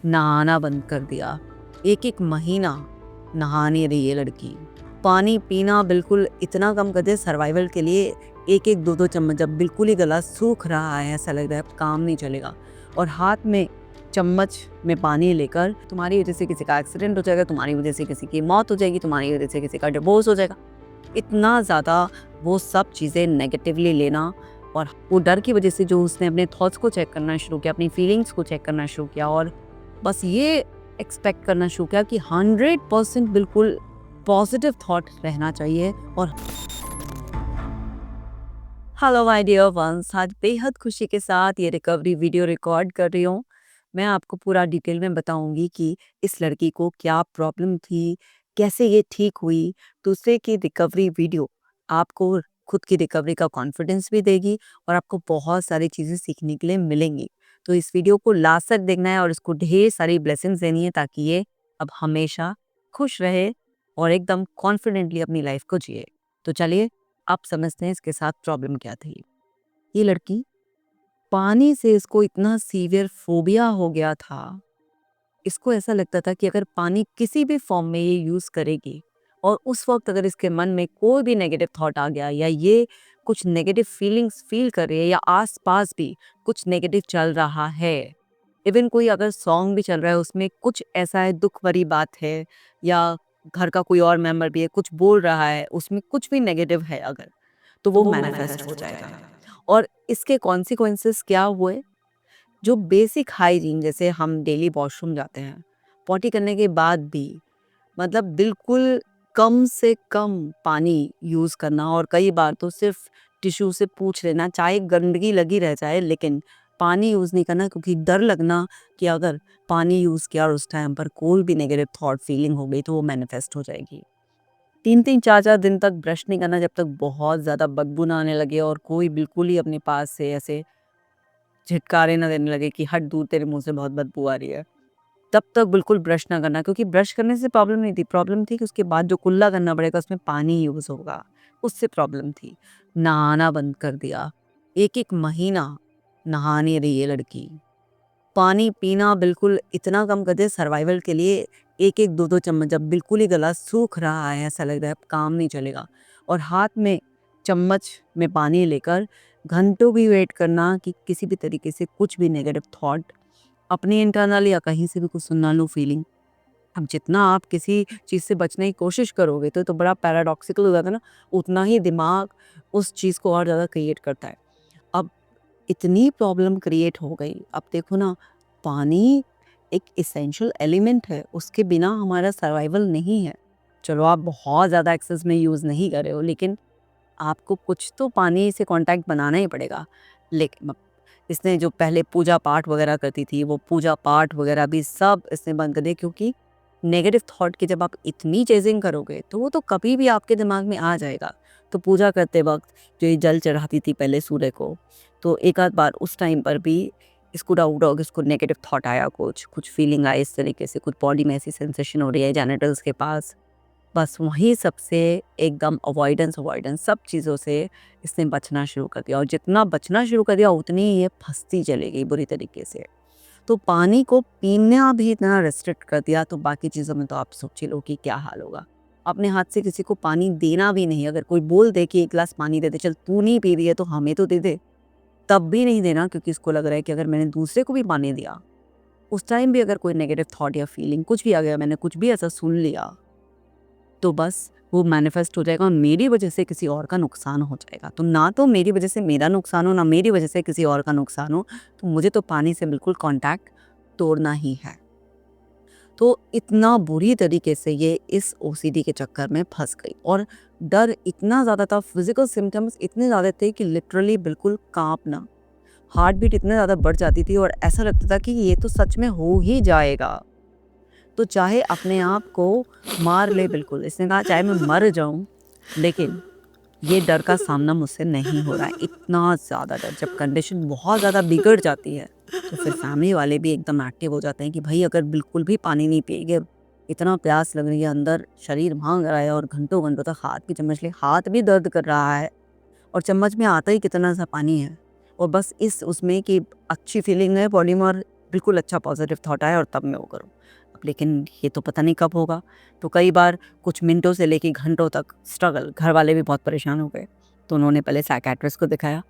नहाना बंद कर दिया। एक-एक महीना नहा नहीं रही ये लड़की। पानी पीना बिल्कुल इतना कम कर दिया सर्वाइवल के लिए। 1-1 2-2 चम्मच, जब बिल्कुल ही गला सूख रहा है, ऐसा लग रहा है अब काम नहीं चलेगा, और हाथ में चम्मच में पानी लेकर तुम्हारी वजह से किसी का एक्सीडेंट हो जाएगा, तुम्हारी वजह से किसी की मौत हो जाएगी, तुम्हारी वजह से किसी का डिवोर्स हो जाएगा। इतना ज़्यादा वो सब चीज़ें नेगेटिवली लेना, और वो डर की वजह से जो उसने अपने थॉट्स को चेक करना शुरू किया, अपनी फीलिंग्स को चेक करना शुरू किया, और बस ये एक्सपेक्ट करना शुरू किया कि 100% बिल्कुल पॉजिटिव थॉट रहना चाहिए। और हेलो माय डियर वंस, आज बेहद खुशी के साथ ये रिकवरी वीडियो रिकॉर्ड कर रही हूँ। मैं आपको पूरा डिटेल में बताऊंगी कि इस लड़की को क्या प्रॉब्लम थी, कैसे ये ठीक हुई। दूसरे की रिकवरी वीडियो आपको खुद की रिकवरी का कॉन्फिडेंस भी देगी, और आपको बहुत सारी चीज़ें सीखने के लिए मिलेंगी। तो इस वीडियो को लास्ट तक देखना है और इसको ढेर सारी ब्लेसिंग्स देनी है, ताकि ये अब हमेशा खुश रहे और एकदम कॉन्फिडेंटली अपनी लाइफ को जिए। तो चलिए आप समझते हैं इसके साथ प्रॉब्लम क्या थी। ये लड़की, पानी से इसको इतना सीवियर फोबिया हो गया था। इसको ऐसा लगता था कि अगर पानी किसी भी फॉर्म में ये यूज़ करेगी, और उस वक्त अगर इसके मन में कोई भी नेगेटिव थॉट आ गया, या ये कुछ नेगेटिव फीलिंग्स फील कर रही है, या आसपास भी कुछ नेगेटिव चल रहा है, इवन कोई अगर सॉन्ग भी चल रहा है उसमें कुछ ऐसा है, दुख भरी बात है, या घर का कोई और मेंबर भी है कुछ बोल रहा है, उसमें कुछ भी नेगेटिव है अगर, तो वो मैनिफेस्ट हो जाएगा। और इसके कॉन्सिक्वेंसेस क्या हुए? जो बेसिक हाइजीन, जैसे हम डेली वॉशरूम जाते हैं, पॉटी करने के बाद भी मतलब बिल्कुल कम से कम पानी यूज़ करना, और कई बार तो सिर्फ टिश्यू से पोंछ लेना, चाहे गंदगी लगी रह जाए लेकिन पानी यूज़ नहीं करना, क्योंकि डर लगना कि अगर पानी यूज़ किया और उस टाइम पर कोई भी नेगेटिव थॉट फीलिंग हो गई तो वो मैनिफेस्ट हो जाएगी। 3-3 4-4 दिन तक ब्रश नहीं करना, जब तक बहुत ज़्यादा बदबू ना आने लगे और कोई बिल्कुल ही अपने पास से ऐसे झिटकारे ना देने लगे कि हट दूर, तेरे मुँह से बहुत बदबू आ रही है। तब तक बिल्कुल ब्रश ना करना, क्योंकि ब्रश करने से प्रॉब्लम नहीं थी, प्रॉब्लम थी कि उसके बाद जो कुल्ला करना पड़ेगा उसमें पानी यूज़ होगा, उससे प्रॉब्लम थी। नहाना बंद कर दिया। 1-1 महीना नहा नहीं रही ये लड़की। पानी पीना बिल्कुल इतना कम कर दिया सर्वाइवल के लिए। 1-1 2-2 चम्मच, जब बिल्कुल ही गला सूख रहा है, ऐसा लग रहा है अब काम नहीं चलेगा, और हाथ में चम्मच में पानी लेकर घंटों भी वेट करना कि किसी भी तरीके से कुछ भी नेगेटिव थॉट अपने इंटरनल या कहीं से भी कुछ सुनना लो फीलिंग। अब जितना आप किसी चीज़ से बचने की कोशिश करोगे तो बड़ा पैराडॉक्सिकल हो जाता है ना, उतना ही दिमाग उस चीज़ को और ज़्यादा क्रिएट करता है। अब इतनी प्रॉब्लम क्रिएट हो गई। अब देखो ना, पानी एक एसेंशियल एलिमेंट है, उसके बिना हमारा सर्वाइवल नहीं है। चलो आप बहुत ज़्यादा एक्सेस में यूज़ नहीं कर रहे हो, लेकिन आपको कुछ तो पानी से कांटेक्ट बनाना ही पड़ेगा। लेकिन इसने जो पहले पूजा पाठ वगैरह करती थी, वो पूजा पाठ वगैरह भी सब इसने बंद कर दिया, क्योंकि नेगेटिव थॉट की जब आप इतनी चेजिंग करोगे तो वो तो कभी भी आपके दिमाग में आ जाएगा। तो पूजा करते वक्त जो ये जल चढ़ाती थी पहले सूर्य को, तो एक आध बार उस टाइम पर भी इसको डाउट हो कि इसको नेगेटिव थॉट आया, कुछ फीलिंग आई इस तरीके से, कुछ बॉडी में ऐसी सेंसेशन हो रही है जेनिटल्स के पास, बस वहीं सबसे एकदम अवॉइडेंस अवॉइडेंस सब चीज़ों से इसने बचना शुरू कर दिया, और जितना बचना शुरू कर दिया उतनी ही ये फंसती चली गई बुरी तरीके से। तो पानी को पीना भी इतना रेस्ट्रिक्ट कर दिया, तो बाकी चीज़ों में तो आप सोच लो कि क्या हाल होगा। अपने हाथ से किसी को पानी देना भी नहीं, अगर कोई बोल दे कि 1 गिलास पानी दे दे, चल तू नहीं पी रही है तो हमें तो दे दे, तब भी नहीं देना, क्योंकि इसको लग रहा है कि अगर मैंने दूसरे को भी पानी दिया, उस टाइम भी अगर कोई नेगेटिव थॉट या फीलिंग कुछ भी आ गया, मैंने कुछ भी ऐसा सुन लिया, तो बस वो मैनिफेस्ट हो जाएगा और मेरी वजह से किसी और का नुकसान हो जाएगा। तो ना तो मेरी वजह से मेरा नुकसान हो, ना मेरी वजह से किसी और का नुकसान हो, तो मुझे तो पानी से बिल्कुल कांटेक्ट तोड़ना ही है। तो इतना बुरी तरीके से ये इस ओसीडी के चक्कर में फंस गई, और डर इतना ज़्यादा था, फिजिकल सिम्टम्स इतने ज़्यादा थे कि लिटरली बिल्कुल कांपना, हार्ट बीट इतने ज़्यादा बढ़ जाती थी, और ऐसा लगता था कि ये तो सच में हो ही जाएगा। तो चाहे अपने आप को मार ले, बिल्कुल इसने कहा चाहे मैं मर जाऊं, लेकिन ये डर का सामना मुझसे नहीं हो रहा है। इतना ज़्यादा डर, जब कंडीशन बहुत ज़्यादा बिगड़ जाती है तो फिर फैमिली वाले भी एकदम एक्टिव हो जाते हैं कि भाई अगर बिल्कुल भी पानी नहीं पिएगे, इतना प्यास लग रही है, अंदर शरीर मांग रहा है, और घंटों घंटों तक हाथ की चम्मच ले, हाथ भी दर्द कर रहा है, और चम्मच में आता ही कितना सा पानी है, और बस इस उसमें कि अच्छी फीलिंग है बॉडी में, और बिल्कुल अच्छा पॉजिटिव थॉट आया और तब मैं वो करूँ। अब लेकिन ये तो पता नहीं कब होगा। तो कई बार कुछ मिनटों से लेके घंटों तक स्ट्रगल, घर वाले भी बहुत परेशान हो गए। तो उन्होंने पहले साइकियाट्रिस्ट को दिखाया।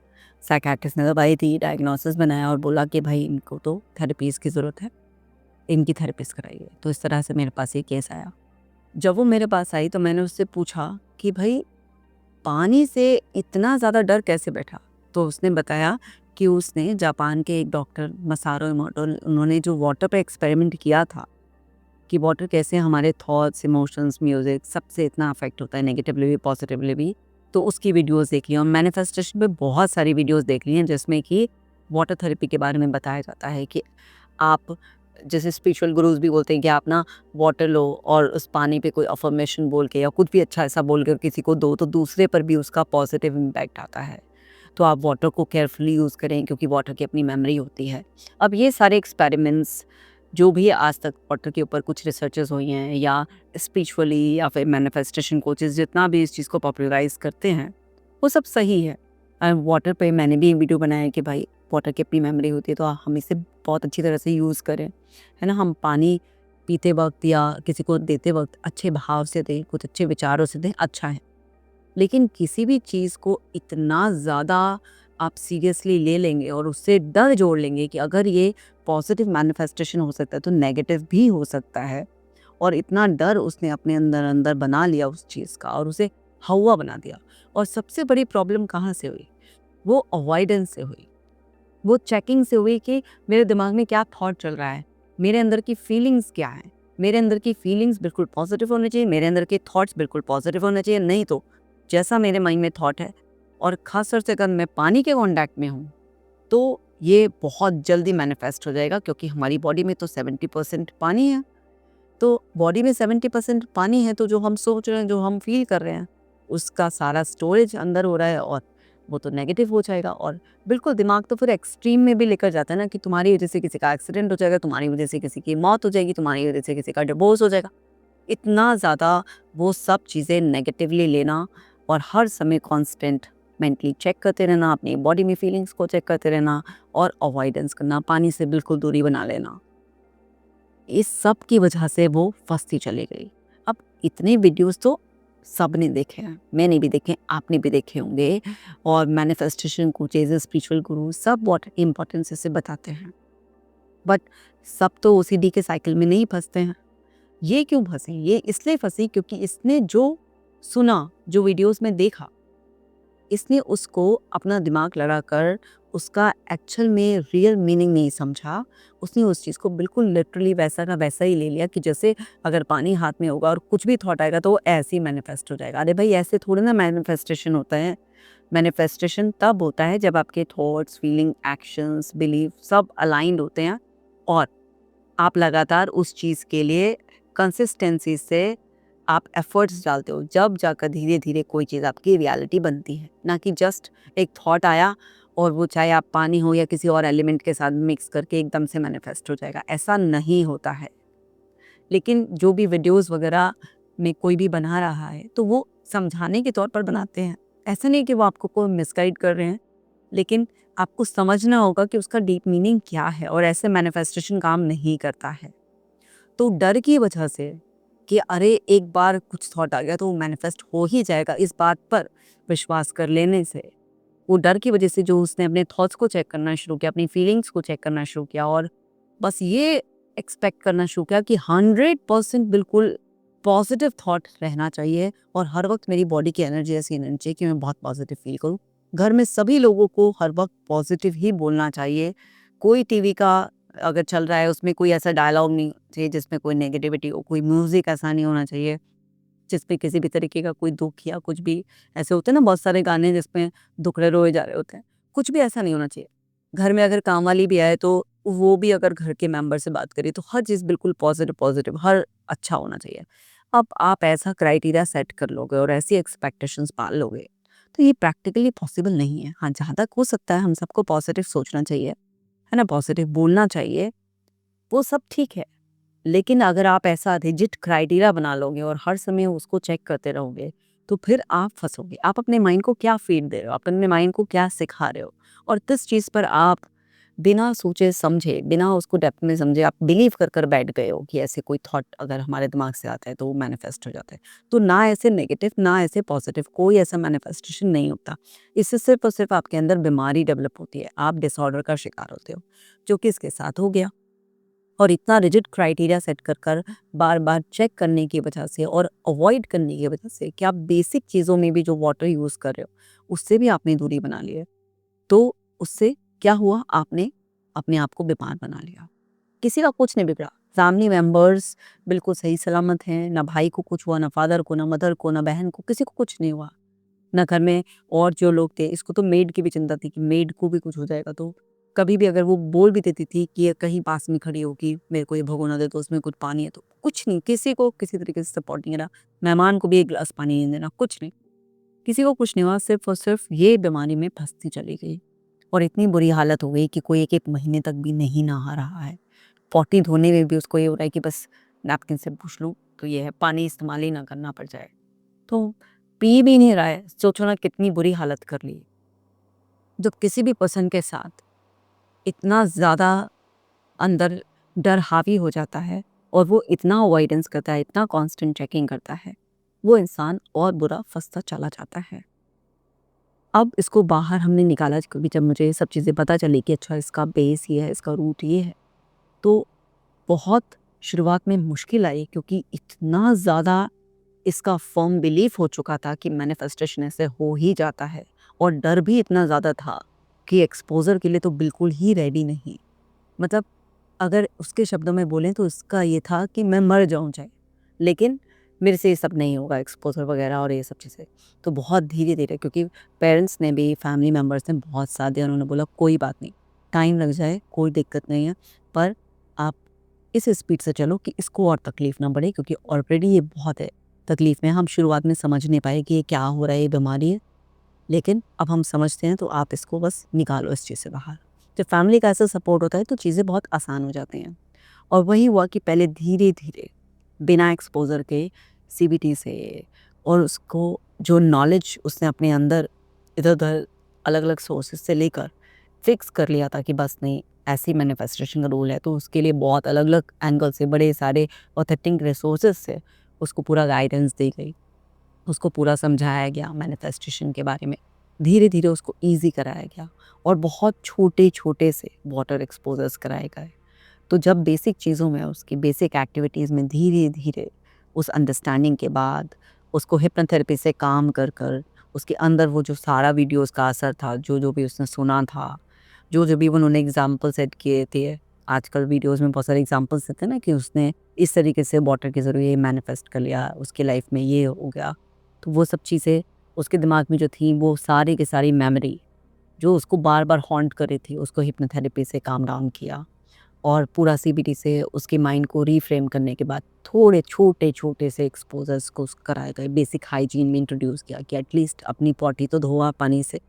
साइकियाट्रिस्ट ने दवाई दी, डायग्नोसिस बनाया और बोला कि भाई इनको तो थेरेपीज़ की ज़रूरत है, इनकी थेरेपिस्ट कराइए। तो इस तरह से मेरे पास ये केस आया। जब वो मेरे पास आई तो मैंने उससे पूछा कि भाई पानी से इतना ज़्यादा डर कैसे बैठा? तो उसने बताया कि उसने जापान के एक डॉक्टर मसारो इमोटो, उन्होंने जो वाटर पे एक्सपेरिमेंट किया था कि वाटर कैसे हमारे थॉट्स, इमोशंस, म्यूज़िक सबसे इतना अफेक्ट होता है, नेगेटिवली भी पॉजिटिवली भी। तो उसकी वीडियोस देखी और मैनिफेस्टेशन पे बहुत सारी वीडियोस देख ली हैं जिसमें कि वाटर थेरेपी के बारे में बताया जाता है कि आप, जैसे स्पिरिचुअल गुरुज भी बोलते हैं कि आप ना वाटर लो और उस पानी पे कोई अफर्मेशन बोल के या कुछ भी अच्छा ऐसा बोल कर किसी को दो तो दूसरे पर भी उसका पॉजिटिव इम्पैक्ट आता है। तो आप वाटर को केयरफुली यूज़ करें क्योंकि वाटर की अपनी मेमोरी होती है। अब ये सारे एक्सपेरिमेंट्स जो भी आज तक वाटर के ऊपर कुछ रिसर्चेस हुई हैं या स्पिरिचुअली या फिर मैनिफेस्टेशन कोचेस जितना भी इस चीज़ को पॉपुलराइज करते हैं वो सब सही है। वाटर पे मैंने भी एक वीडियो बनाया है कि भाई वाटर की अपनी मेमोरी होती है तो हम इसे बहुत अच्छी तरह से यूज़ करें, है ना। हम पानी पीते वक्त या किसी को देते वक्त अच्छे भाव से दें, कुछ अच्छे विचारों से दें, अच्छा है। लेकिन किसी भी चीज़ को इतना ज़्यादा आप सीरियसली ले लेंगे और उससे डर जोड़ लेंगे कि अगर ये पॉजिटिव मैनिफेस्टेशन हो सकता है तो नेगेटिव भी हो सकता है, और इतना डर उसने अपने अंदर अंदर बना लिया उस चीज़ का और उसे हवा बना दिया। और सबसे बड़ी प्रॉब्लम कहाँ से हुई? वो अवॉइडेंस से हुई, वो चेकिंग से हुई कि मेरे दिमाग में क्या थॉट चल रहा है, मेरे अंदर की फीलिंग्स क्या हैं। मेरे अंदर की फीलिंग्स बिल्कुल पॉजिटिव होने चाहिए, मेरे अंदर के थॉट्स बिल्कुल पॉजिटिव होने चाहिए, नहीं तो जैसा मेरे माइंड में थॉट है, और ख़ास तौर से अगर मैं पानी के कॉन्टैक्ट में हूँ तो ये बहुत जल्दी मैनिफेस्ट हो जाएगा क्योंकि हमारी बॉडी में तो 70% पानी है। तो बॉडी में 70% पानी है तो जो हम सोच रहे हैं, जो हम फील कर रहे हैं, उसका सारा स्टोरेज अंदर हो रहा है और वो तो नेगेटिव हो जाएगा। और बिल्कुल दिमाग तो फिर एक्सट्रीम में भी लेकर जाता है ना कि तुम्हारी वजह से किसी का एक्सीडेंट हो जाएगा, तुम्हारी वजह से किसी की मौत हो जाएगी, तुम्हारी वजह से किसी का डिवोर्स हो जाएगा। इतना ज़्यादा वो सब चीज़ें नेगेटिवली लेना और हर समय कांस्टेंट मेंटली चेक करते रहना, अपनी बॉडी में फीलिंग्स को चेक करते रहना और अवॉइडेंस करना, पानी से बिल्कुल दूरी बना लेना, इस सब की वजह से वो फंसती चली गई। अब इतने वीडियोस तो सबने देखे हैं, मैंने भी देखे, आपने भी देखे होंगे, और मैनिफेस्टेशन कोचेज, स्पिरिचुअल गुरु सब बहुत इंपॉर्टेंस से बताते हैं। बट सब तो ओसीडी के साइकिल में नहीं फंसते हैं। ये क्यों फंसी? ये इसलिए फंसी क्योंकि इसने जो सुना, जो वीडियोस में देखा, इसने उसको अपना दिमाग लड़ाकर उसका एक्चुअल में रियल मीनिंग नहीं समझा। उसने उस चीज़ को बिल्कुल लिटरली वैसा का वैसा ही ले लिया कि जैसे अगर पानी हाथ में होगा और कुछ भी थॉट आएगा तो वो ऐसे ही मैनिफेस्ट हो जाएगा। अरे भाई ऐसे थोड़ी ना मैनिफेस्टेशन होता है। मैनिफेस्टेशन तब होता है जब आपके थॉट्स, फीलिंग, एक्शंस, बिलीफ सब अलाइंड होते हैं और आप लगातार उस चीज़ के लिए कंसिस्टेंसी से आप एफर्ट्स डालते हो, जब जाकर धीरे धीरे कोई चीज़ आपकी रियलिटी बनती है। ना कि जस्ट एक थॉट आया और वो चाहे आप पानी हो या किसी और एलिमेंट के साथ मिक्स करके एकदम से मैनिफेस्ट हो जाएगा, ऐसा नहीं होता है। लेकिन जो भी वीडियोस वगैरह में कोई भी बना रहा है तो वो समझाने के तौर पर बनाते हैं। ऐसा नहीं कि वो आपको कोई मिसगाइड कर रहे हैं, लेकिन आपको समझना होगा कि उसका डीप मीनिंग क्या है, और ऐसे मैनिफेस्टेशन काम नहीं करता है। तो डर की वजह से कि अरे एक बार कुछ थॉट आ गया तो वो मैनिफेस्ट हो ही जाएगा, इस बात पर विश्वास कर लेने से, वो डर की वजह से जो उसने अपने थॉट्स को चेक करना शुरू किया, अपनी फीलिंग्स को चेक करना शुरू किया और बस ये एक्सपेक्ट करना शुरू किया कि 100% बिल्कुल पॉजिटिव थॉट रहना चाहिए और हर वक्त मेरी बॉडी की एनर्जी ऐसी रहनी चाहिए कि मैं बहुत पॉजिटिव फील करूँ। घर में सभी लोगों को हर वक्त पॉजिटिव ही बोलना चाहिए। कोई टीवी का अगर चल रहा है उसमें कोई ऐसा डायलॉग नहीं चाहिए जिसमें कोई नेगेटिविटी हो, कोई म्यूजिक ऐसा नहीं होना चाहिए जिसपे किसी भी तरीके का कोई दुख या कुछ भी, ऐसे होते हैं ना बहुत सारे गाने जिसमें दुख रहे रोए जा रहे होते हैं, कुछ भी ऐसा नहीं होना चाहिए। घर में अगर काम वाली भी आए तो वो भी अगर घर के मेंबर से बात करिए तो हर चीज़ बिल्कुल पॉजिटिव पॉजिटिव हर अच्छा होना चाहिए। अब आप ऐसा क्राइटेरिया सेट कर लोगे और ऐसी एक्सपेक्टेशंस पाल लोगे तो ये प्रैक्टिकली पॉसिबल नहीं है। हाँ, जहाँ तक हो सकता है हम सबको पॉजिटिव सोचना चाहिए, है ना, पॉजिटिव बोलना चाहिए, वो सब ठीक है। लेकिन अगर आप ऐसा रिजिड क्राइटेरिया बना लोगे और हर समय उसको चेक करते रहोगे तो फिर आप फंसोगे। आप अपने माइंड को क्या फीड दे रहे हो, आप अपने माइंड को क्या सिखा रहे हो, और किस चीज़ पर आप बिना सोचे समझे, बिना उसको डेप्थ में समझे आप बिलीव कर कर बैठ गए हो कि ऐसे कोई थॉट अगर हमारे दिमाग से आता है तो वो मैनिफेस्ट हो जाता है। तो ना ऐसे नेगेटिव ना ऐसे पॉजिटिव कोई ऐसा मैनिफेस्टेशन नहीं होता। इससे सिर्फ और सिर्फ आपके अंदर बीमारी डेवलप होती है, आप डिसऑर्डर का शिकार होते हो, जो कि इसके साथ हो गया। और इतना रिजिड क्राइटेरिया सेट कर कर बार बार चेक करने की वजह से और अवॉइड करने की वजह से कि आप बेसिक चीज़ों में भी जो वाटर यूज़ कर रहे हो उससे भी आपने दूरी बना ली है। तो उससे क्या हुआ, आपने अपने आप को बीमार बना लिया। किसी का कुछ नहीं बिगड़ा, फैमिली मेंबर्स बिल्कुल सही सलामत हैं, ना भाई को कुछ हुआ, ना फादर को, ना मदर को, ना बहन को, किसी को कुछ नहीं हुआ। ना घर में और जो लोग थे, इसको तो मेड की भी चिंता थी कि मेड को भी कुछ हो जाएगा तो कभी भी अगर वो बोल भी देती थी कि ये कहीं पास में खड़ी होगी, मेरे को ये भगोना दे दो, उसमें कुछ पानी है, तो कुछ नहीं, किसी को किसी तरीके से सपोर्ट नहीं करा। मेहमान को भी एक गिलास पानी नहीं देना, कुछ नहीं, किसी को कुछ नहीं हुआ, सिर्फ और सिर्फ ये बीमारी में फंसती चली गई। और इतनी बुरी हालत हो गई कि कोई एक एक महीने तक भी नहीं नहा रहा है। पॉटी धोने में भी उसको ये हो रहा है कि बस नैपकिन से पूछ लूँ तो ये है, पानी इस्तेमाल ही ना करना पड़ जाए। तो पी भी नहीं रहा है, सोचो ना कितनी बुरी हालत कर ली। जब किसी भी पर्सन के साथ इतना ज़्यादा अंदर डर हावी हो जाता है और वो इतना अवॉइडेंस करता है, इतना कांस्टेंट चेकिंग करता है, वो इंसान और बुरा फंसता चला जाता है। अब इसको बाहर हमने निकाला क्योंकि जब मुझे ये सब चीज़ें पता चली कि अच्छा इसका बेस ये है, इसका रूट ये है, तो बहुत शुरुआत में मुश्किल आई क्योंकि इतना ज़्यादा इसका फर्म बिलीफ हो चुका था कि मैनिफेस्टेशन ऐसे हो ही जाता है और डर भी इतना ज़्यादा था कि एक्सपोज़र के लिए तो बिल्कुल ही रेडी नहीं। मतलब अगर उसके शब्दों में बोलें तो इसका ये था कि मैं मर जाऊँ चाहे, लेकिन मेरे से ये सब नहीं होगा, एक्सपोज़र वगैरह और ये सब चीज़ें। तो बहुत धीरे-धीरे, क्योंकि पेरेंट्स ने भी, फैमिली मेंबर्स ने बहुत साथ दिया, उन्होंने बोला कोई बात नहीं, टाइम लग जाए कोई दिक्कत नहीं है, पर आप इस स्पीड से चलो कि इसको और तकलीफ़ ना बढ़े, क्योंकि ऑलरेडी ये बहुत है तकलीफ़ में। हम शुरुआत में समझ नहीं पाए कि ये क्या हो रहा है, ये बीमारी है, लेकिन अब हम समझते हैं तो आप इसको बस निकालो इस चीज़ से बाहर। जब फैमिली का ऐसा सपोर्ट होता है तो चीज़ें बहुत आसान हो जाती हैं। और वही हुआ कि पहले धीरे-धीरे बिना एक्सपोज़र के सीबीटी से, और उसको जो नॉलेज उसने अपने अंदर इधर-उधर अलग-अलग सोर्सेज़ से लेकर फिक्स कर लिया था कि बस नहीं, ऐसी मैनिफेस्टेशन का रूल है, तो उसके लिए बहुत अलग-अलग एंगल से, बड़े सारे ऑथेंटिक रिसोर्सेज़ से उसको पूरा गाइडेंस दी गई। उसको पूरा समझाया गया मैनिफेस्टेशन के बारे में। धीरे-धीरे उसको ईज़ी कराया गया और बहुत छोटे-छोटे से वाटर एक्सपोज़र्स कराए गए। तो जब बेसिक चीज़ों में, उसकी बेसिक एक्टिविटीज़ में धीरे-धीरे उस अंडरस्टैंडिंग के बाद उसको हिप्नोथेरेपी से काम कर कर उसके अंदर वो जो सारा वीडियोज़ का असर था, जो-जो भी उसने सुना था, जो-जो भी उन्होंने एग्ज़ाम्पल सेट किए थे। आजकल वीडियोज़ में बहुत सारे एग्ज़ाम्पल्स देते हैं ना कि उसने इस तरीके से वाटर के ज़रिए मैनिफेस्ट कर लिया, उसकी लाइफ़ में ये हो गया। तो वो सब चीज़ें उसके दिमाग में जो थी, वो सारी की सारी मेमोरी जो उसको बार-बार हॉन्ट कर रही थी, उसको हिप्नोथेरेपी से काम डाउन किया। और पूरा सीबीटी से उसके माइंड को रीफ्रेम करने के बाद थोड़े छोटे-छोटे से एक्सपोज़र्स को कराए गए, बेसिक हाइजीन में इंट्रोड्यूस किया कि एटलीस्ट अपनी पॉटी तो धोआ पानी से।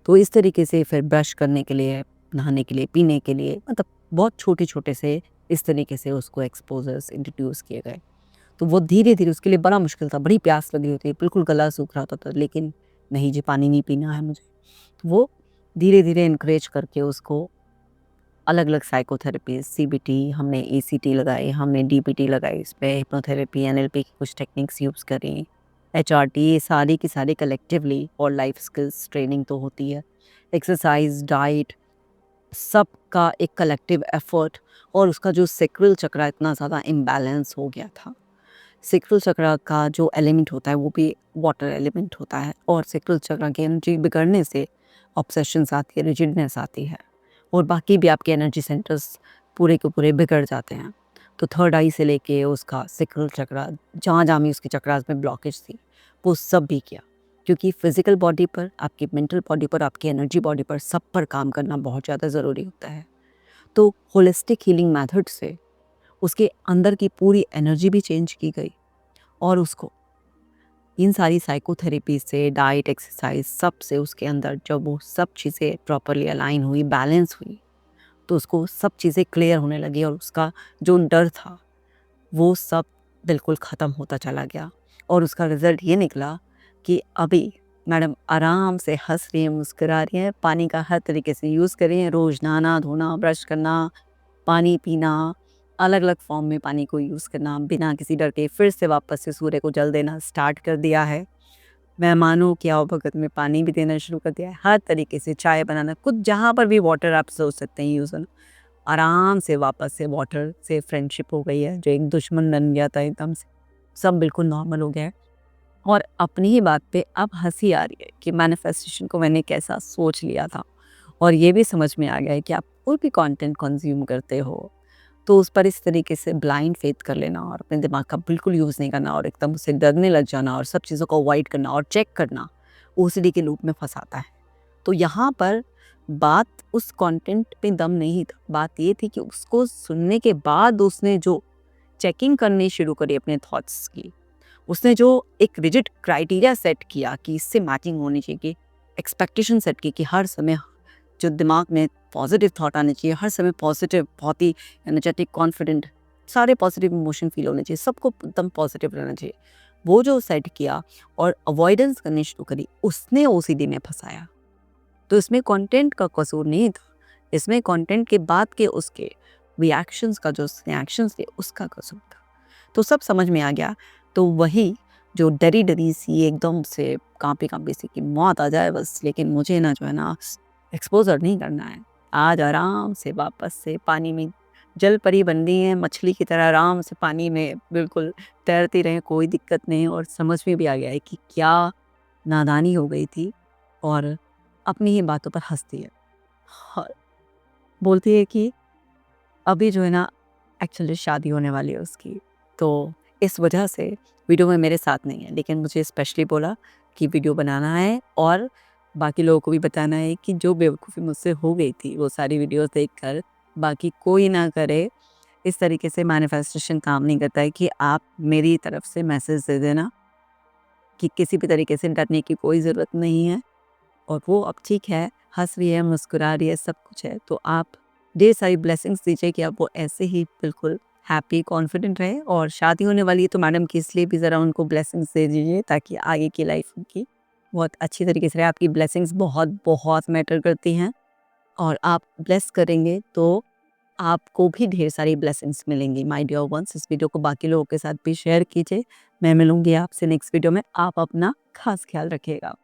तो इस तरीके से फिर ब्रश करने के लिए, नहाने के लिए, पीने के लिए, मतलब बहुत छोटे-छोटे से इस तरीके से उसको एक्सपोज़र्स इंट्रोड्यूस किए गए। तो वो धीरे-धीरे उसके लिए बड़ा मुश्किल था, बड़ी प्यास लगी होती है, बिल्कुल गला सूख रहा होता था, लेकिन नहीं जी, पानी नहीं पीना है मुझे। तो वो धीरे-धीरे एनकरेज करके उसको अलग-अलग साइकोथेरेपी, सीबीटी, हमने ईसीटी लगाई, हमने डीबीटी लगाई, इसपे हिप्नोथेरेपी, एनएलपी की कुछ टेक्निक्स यूज़ करी, एचआरटी, ये सारी की सारी कलेक्टिवली, और लाइफ स्किल्स ट्रेनिंग तो होती है, एक्सरसाइज, डाइट, सबका एक कलेक्टिव एफर्ट। और उसका जो सेक्रल चक्र इतना ज़्यादा इम्बैलेंस हो गया था। सेक्रल चक्र का जो एलिमेंट होता है वो भी वाटर एलिमेंट होता है, और सेक्रल चक्र की एनर्जी बिगड़ने से ऑब्सेशंस आती है, रिजिडनेस आती है, और बाकी भी आपके एनर्जी सेंटर्स पूरे के पूरे बिगड़ जाते हैं। तो थर्ड आई से लेके उसका सेक्रल चक्र, जहाँ जहाँ भी उसके चक्रास में ब्लॉकेज थी, वो सब भी किया, क्योंकि फिजिकल बॉडी पर, आपकी मेंटल बॉडी पर, आपकी एनर्जी बॉडी पर, सब पर काम करना बहुत ज़्यादा ज़रूरी होता है। तो होलिस्टिक हीलिंग मेथड से उसके अंदर की पूरी एनर्जी भी चेंज की गई, और उसको इन सारी साइकोथेरेपी से, डाइट, एक्सरसाइज, सब से उसके अंदर जब वो सब चीज़ें प्रॉपरली अलाइन हुई, बैलेंस हुई, तो उसको सब चीज़ें क्लियर होने लगी, और उसका जो डर था वो सब बिल्कुल ख़त्म होता चला गया। और उसका रिज़ल्ट ये निकला कि अभी मैडम आराम से हँस रही हैं, मुस्कुरा रही हैं, पानी का हर तरीके से यूज़ कर रही हैं, रोज़ नहाना, धोना, ब्रश करना, पानी पीना, अलग-अलग फ़ॉर्म में पानी को यूज़ करना, बिना किसी डर के फिर से वापस से सूर्य को जल देना स्टार्ट कर दिया है। मेहमानों की आवभगत में पानी भी देना शुरू कर दिया है, हर तरीके से चाय बनाना, कुछ जहाँ पर भी वाटर आप सोच सकते हैं यूज़ करना, आराम से वापस से वाटर से फ्रेंडशिप हो गई है, जो एक दुश्मन बन गया था एकदम से, सब बिल्कुल नॉर्मल हो गया है। और अपनी ही बात पे अब हँसी आ रही है कि मैनिफेस्टेशन को मैंने कैसा सोच लिया था, और ये भी समझ में आ गया है कि आप कोई भी कंटेंट कंज्यूम करते हो, तो उस पर इस तरीके से ब्लाइंड फेथ कर लेना और अपने दिमाग का बिल्कुल यूज़ नहीं करना और एकदम उससे डरने लग जाना और सब चीज़ों को अवॉइड करना और चेक करना, ओसीडी के लूप में फँसाता है। तो यहाँ पर बात उस कंटेंट पे दम नहीं था, बात ये थी कि उसको सुनने के बाद उसने जो चेकिंग करनी शुरू करी अपने थॉट्स की, उसने जो एक रिजिड क्राइटेरिया सेट किया कि इससे मैचिंग होनी चाहिए, कि एक्सपेक्टेशन सेट की कि हर समय जो दिमाग में पॉजिटिव थॉट आने चाहिए, हर समय पॉजिटिव, बहुत ही एनर्जेटिक, कॉन्फिडेंट, सारे पॉजिटिव इमोशन फील होने चाहिए, सबको एकदम पॉजिटिव रहना चाहिए। वो जो सेट किया और अवॉइडेंस करनी शुरू करी, उसने ओसीडी में फंसाया। तो इसमें कंटेंट का कसूर नहीं था, इसमें कंटेंट के बाद के उसके रिएक्शंस का, जो उसने एक्शंस थे, उसका कसूर था। तो सब समझ में आ गया। तो वही जो डरी-डरी सी एकदम से काँपी-काँपी सी कि मौत आ जाए बस, लेकिन मुझे ना जो है ना एक्सपोज़र नहीं करना है। आज आराम से वापस से पानी में जल परी बन रही हैं, मछली की तरह आराम से पानी में बिल्कुल तैरती रहें, कोई दिक्कत नहीं। और समझ में भी आ गया है कि क्या नादानी हो गई थी, और अपनी ही बातों पर हँसती है। और बोलती है कि अभी जो है ना एक्चुअली शादी होने वाली है उसकी, तो इस वजह से वीडियो में मेरे साथ नहीं है, लेकिन मुझे स्पेशली बोला कि वीडियो बनाना है और बाकी लोगों को भी बताना है कि जो बेवकूफ़ी मुझसे हो गई थी वो सारी वीडियोस देखकर बाकी कोई ना करे। इस तरीके से मैनिफेस्टेशन काम नहीं करता है कि आप मेरी तरफ से मैसेज दे देना कि किसी भी तरीके से डरने की कोई ज़रूरत नहीं है, और वो अब ठीक है, हँस रही है, मुस्कुरा रही है, सब कुछ है। तो आप ढेर सारी ब्लेसिंग्स दीजिए कि अब वो ऐसे ही बिल्कुल हैप्पी, कॉन्फिडेंट रहे। और शादी होने वाली है तो मैडम की, इसलिए भी ज़रा उनको ब्लेसिंग्स दे दीजिए ताकि आगे की लाइफ उनकी बहुत अच्छी तरीके से रहे। आपकी ब्लेसिंग्स बहुत बहुत मैटर करती हैं, और आप ब्लेस करेंगे तो आपको भी ढेर सारी ब्लेसिंग्स मिलेंगी माय डियर वंस। इस वीडियो को बाकी लोगों के साथ भी शेयर कीजिए। मैं मिलूँगी आपसे नेक्स्ट वीडियो में। आप अपना ख़ास ख्याल रखिएगा।